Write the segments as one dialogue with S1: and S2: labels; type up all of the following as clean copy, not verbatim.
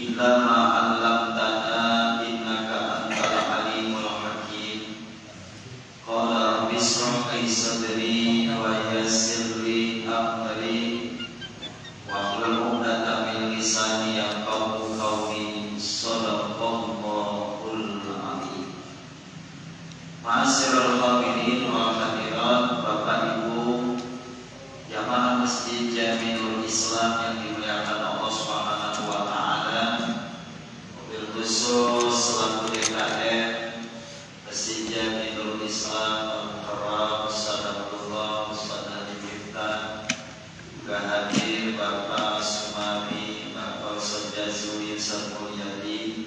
S1: illa ma 'allamtana innaka antal alimul hakim. Qala rabbi ishrah li sadri wa yassir li amri wahlul 'uqdatam min lisani yafqahu qawli. Shadaqallahul azim. Ma'asyiral hadirin wal hadirat, Bapak Ibu jamaah Masjid Jamiul Islam yang dimuliakan Allah Subhanahu wa taala, wabil khusus selaku DKM Masjid Jamiul Islam Al-Mukarram Ustaz Abdullah, Ustaz Adi Miftah, juga hadir Bapak Sumami, Bapak Ustaz Jazuli, Ustaz Mulyadi,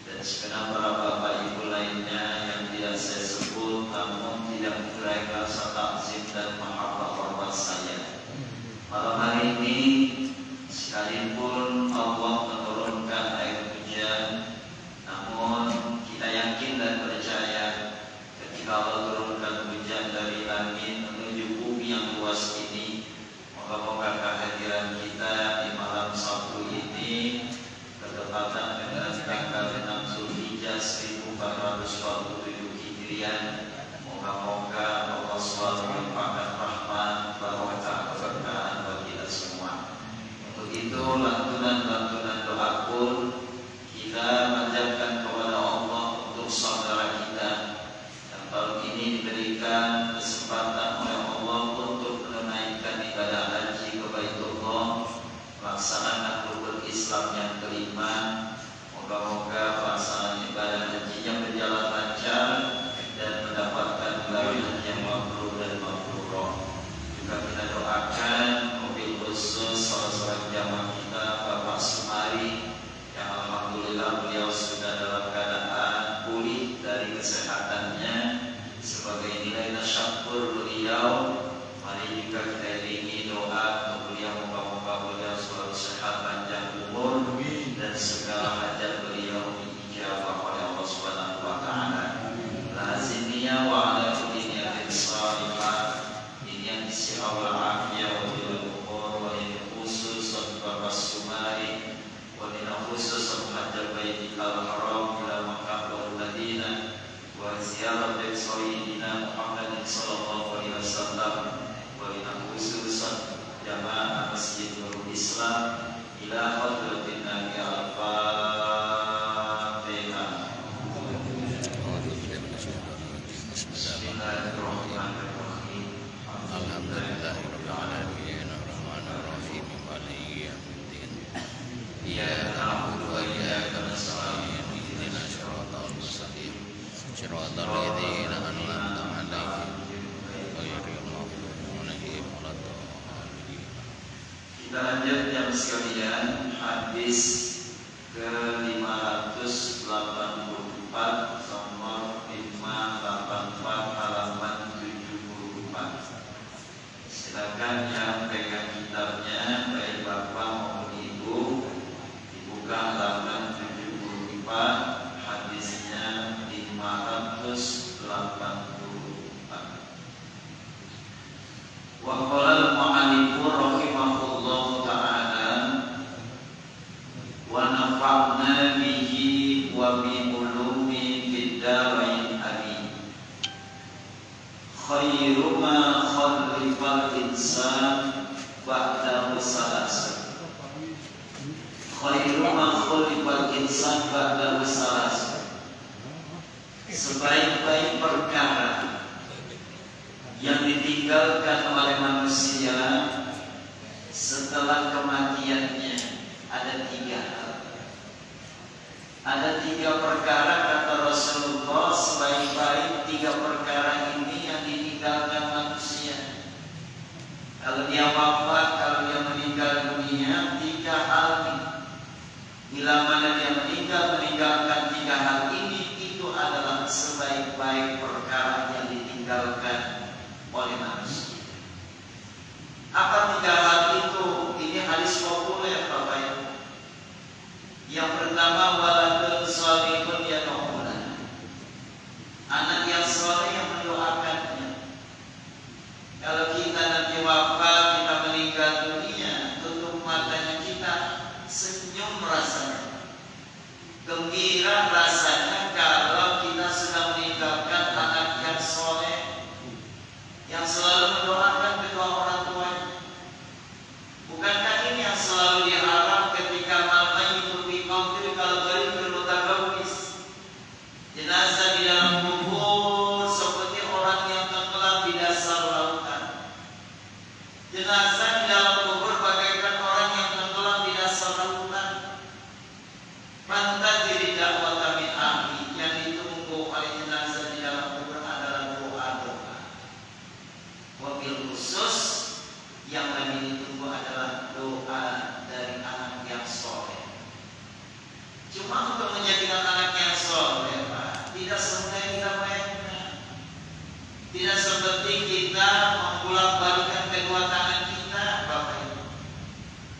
S1: dan segenap para Bapak Ibu lainnya yang tidak saya sebut namun tidak mengurangi rasa takzim dan mahabbah hormat saya. Malam hari ini sekalipun Allah menurunkan air hujan, namun kita yakin dan percaya ketika Allah turunkan hujan dari langit menuju bumi yang luas ini, moga-moga kehadiran kita di malam Sabtu ini bertepatan dengan tanggal 6 Zulhijjah 1447 Hijriah. Moga-moga Allah selalu melimpahkan rahmat, barokah, keberkahan bagi kita semua. Untuk itu lantunan-lantunan doa pun kita panjatkan kepada Allah untuk saudara kita yang tahun ini diberikan kesempatan oleh Allah untuk menunaikan ibadah haji ke Baitullah, melaksanakan rukun Islam yang kelima. Moga-moga pelaksanaan ibadah hajinya berjalan lancar dan mendapatkan gelar yang mabrur dan mabrurah. Juga kita doakan mobil khusus salah seorang jamaah kita, Bapak Sumari, yang alhamdulillah beliau sudah dalam keadaan pulih dari kesehatannya. Sebagai nilai tasyakur beliau, mari juga kita iringi doa untuk beliau, moga-moga beliau selalu sehat, panjang umur, dan segala hajat beliau diijabah oleh Allah Subhanahu wa taala. Lazimnya wa ala kulli niyatin shalihah, ini yang disihab wal afiyah wa bil umur, wa ini khusus Bapak Sumari, wa ini khusus hajjal baitikal haram ila Makkah wal Madinah wa ziarah bait sayyidina Muhammadin sallallahu alaihi wasallam, wa ini khusus jamaah Masjid Nurul Islam ila hadratin Nabi al-Fatihah. Bismillahirrahmanirrahim.
S2: Alhamdulillahirabbil alamin arrahmanir rahim maliki yaumiddin
S1: Iyyaka na'budu wa iyyaka nasta'in
S2: ihdinas siratal mustaqim siratal ladzina an'amta 'alaihim ghairil maghdubi 'alaihim waladdallin.
S1: Kita lanjut yang sekalian, hadis ke-584 nomor 584 halaman 74. Silakan yang pegang kitabnya, baik Bapak maupun Ibu, dibuka halaman 74, hadisnya 584. Wa qala al-mu'allif rahimahullahu ta'ala wa nafa'na bihi wa bi ulumi fid darain amin. Khairu ma khalifal insan ba'dahu salas. Khairu ma khalifal insan ba'dahu salas. Sebaik-baik perkara yang ditinggalkan oleh manusia setelah kematiannya ada 3 hal. Ada 3 perkara kata Rasulullah, sebaik-baik 3 perkara ini yang ditinggalkan manusia. Kalau dia wafat, kalau dia meninggal dunia, 3 hal ini. Bila mana dia meninggalkan 3 hal ini, itu adalah sebaik-baik perkara yang ditinggalkan oleh manusia. Apa 3 hal itu? Ini hadis populer Bapak Ibu. Yang pertama, waladun shalihun yad'ulah, anak yang saleh yang mendoakannya. Kalau kita nanti wafat, kita meninggal dunia, tutup matanya kita, senyum rasanya. Cuma untuk menjadikan anak yang soleh, Pak, tidak semudah kita bayangkan. Tidak seperti kita membolak-balikan kedua tangan kita, Bapak Ibu.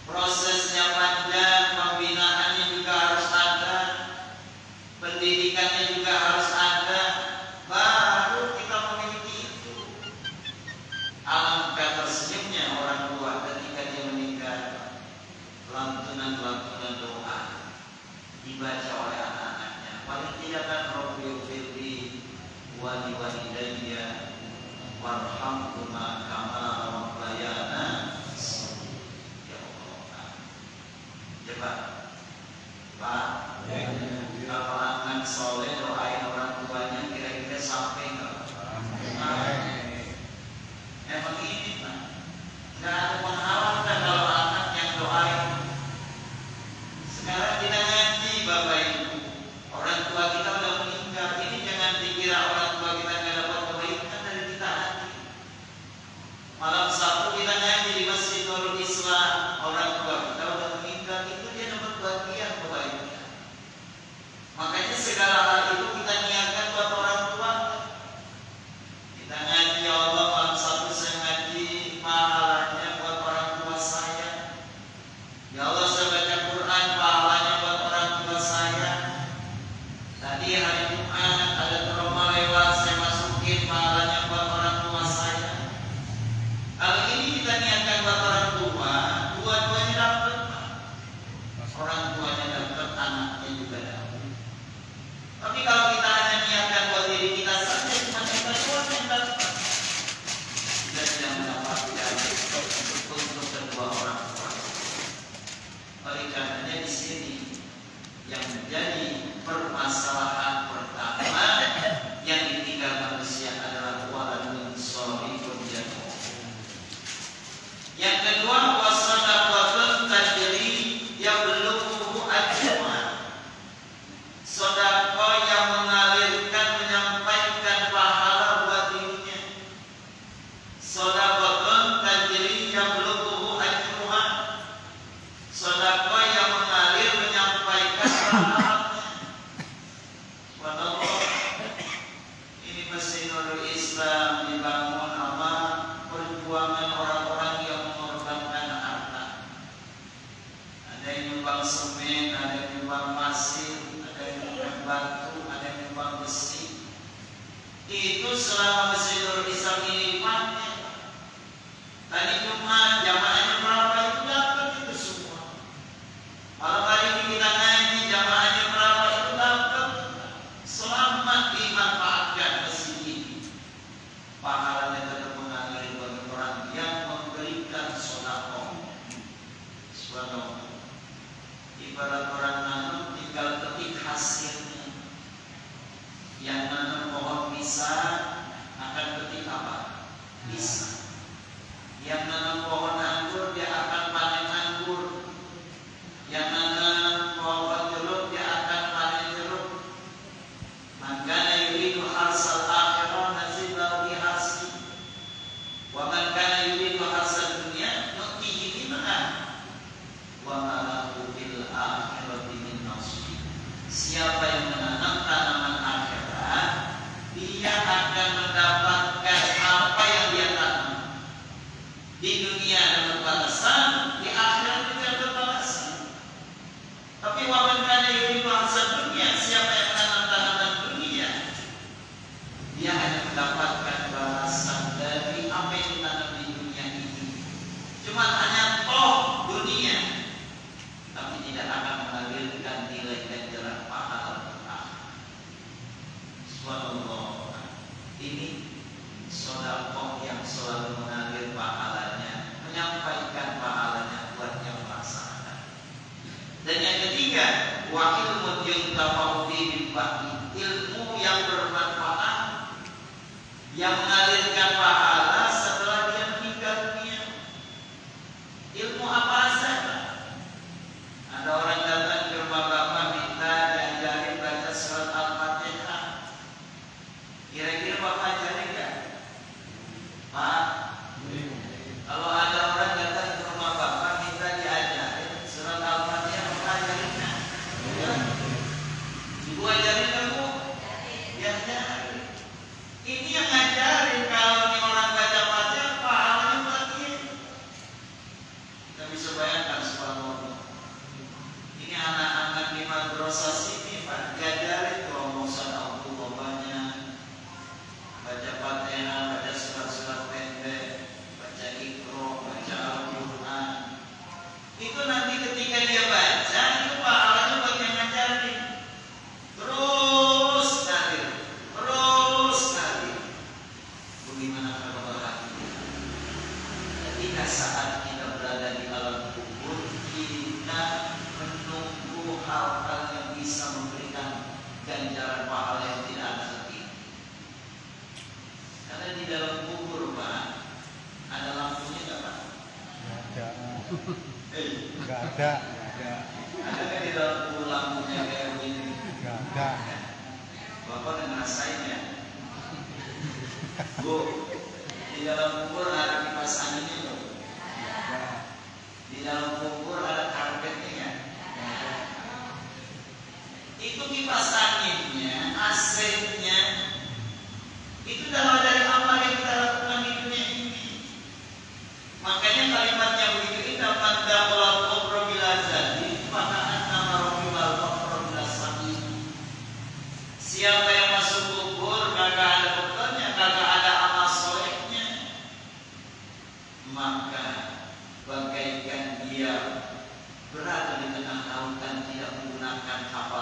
S1: Prosesnya panjang, pembinaannya juga harus ada, pendidikannya juga harus ada, baru kita memiliki itu. Alangkah tersenyumnya orang tua ketika dia menikah, lantunan-lantunan doa dibaca oleh anak-anaknya. Paling tidak kan Rabbighfirli wa liwalidayya warhamhuma kama rabbayana shaghira. Ya Allah. Coba Pak, kalau anak soleh doain orang tuanya kira-kira sampai nggak? Emang ini Pak, nggak ada penghalang kan kalau anak yang doain. Sekarang kita ngaji Bapak Ibu, orang tua kita udah meninggal. Ini jangan dikira orang tua kita nggak dapat kebaikan dari kita hati. Malam Sabtu kita ngaji di Masjid Nurul Islam, orang tua kita udah meninggal, itu dia dapat bagian kebaikan. Makanya segala hal itu kita niatkan buat orang tua. Kita ngaji, ya Allah malam Sabtu saya ngaji, pahalanya buat orang tua saya. Ya Allah saya baca Quran, pahalanya buat orang tua saya. Tadi hari Jumat ada trauma lewat, saya masukin pahalanya buat orang tua saya. Kalau ini kita niatkan buat orang tua, dua-duanya dapat. Orang tuanya dapat, anaknya juga dapat. Tapi kalau kita hanya niatkan buat diri kita saja, cuma kita doang yang dapat. Kita tidak mendapatkan untuk kedua orang tua. Oleh karenanya di sini yang menjadi permasalahan pertama yang ditinggal manusia adalah waladun sholihun yad'u. Yang kedua wasadaqatun tajri yablughu ajruha. Sedekah yang mengalirkan, menyampaikan pahala buat dirinya. Sedekah tajri yablughu ajruha. Sedekah yang mengalir, menyampaikan pahalanya. Subhanallah. Ini Masjid Nurul Islam dibangun sama perjuangan orang-orang yang mengorbankan harta. Ada yang nyumbang semen, ada yang nyumbang pasir, ada yang nyumbang batu, ada yang nyumbang besi. Itu selama Masjid Nurul Islam ini dipakai. Tadi Jumat jamaahnya berapa itu dapat itu semua. Malam hari ini kita ngaji jamaahnya berapa itu dapat. Selamat dimanfaatkan masjid ini. Pahalanya tetap mengalir bagi orang yang memberikan sedekah. Subhanallah. Ibarat orang nanam tinggal ketik hasilnya. Yang nanam pohon pisang akan ketik apa? Pisang. Yang nanam pohon anggur dia akan panen anggur. Yang nanam pohon jeruk dia akan panen jeruk. Maka yuridu harsal akhirah nasibahu bi hasbi. Wa man kana yuridu harsal dunya nu'tihi minha. Wa ma lahu bil akhirati min nasib. Siapa yang menanam tanaman akhirat, dia akan mendapatkan apa yang dia tanam. Di dunia ada balasan, di akhirat juga ada balasan. Tapi waman kana yuridu harsal dunya, siapa yang menanam tanaman dunia, dia hanya mendapatkan balasan dari apa yang ditanam di dunia ini. Cuma hanya toh dunia, tapi tidak akan mengalirkan nilai ganjaran pahala akhirat. Subhanallah. Ini sedekah yang selalu mengalir pahalanya, menyampaikan pahalanya buat yang melaksanakan. Dan yang ketiga, wa ilmu yuntafa'u bihi ilmu yang bermanfaat, yang mengalirkan pahala setelah dia meninggal dunia. Ilmu apa saja? Ada orang datang ke rumah bapak minta diajarin baca surat Al-Fatihah. Kira-kira bapak ajarin nggak? Pak, kalau ada orang datang ke rumah bapak minta diajarin surat Al-Fatihah, bapak ajarin nggak? proses ini Pak gadari promosan auto bapaknya baca Fatihah, baca surat-surat pendek, baca Iqra, baca Al-Quran. Itu nanti ketika dia baca itu pahalanya buat yang ngajarin. Terus ngalir. Bagaimana kalau bahagia? Ketika saat kita berada di alam kubur, kita menunggu hal-hal yang bisa memberikan ganjaran pahala yang tidak ada lagi. Karena di dalam kubur Pak, ada lampunya nggak Pak?
S3: Nggak ada.
S1: Ada kan di dalam kubur lampunya kayak begini?
S3: Nggak ada.
S1: Bapak udah ngerasain ya? Bu, di dalam kubur ada kipas anginnya loh. Di dalam kubur ada karpetnya ya. Itu kipas anginnya, AC-nya, itu adalah dari amal yang kita lakukan di dunia ini. Makanya kalimatnya begitu indah, man dakhala al-qabra bila zadi, fa ka'annama rakiba al-qabra bila sakin. Siapa yang masuk kubur kagak ada bekalnya, kagak ada amal solehnya, maka bagaikan dia berada di tengah lautan tidak menggunakan kapal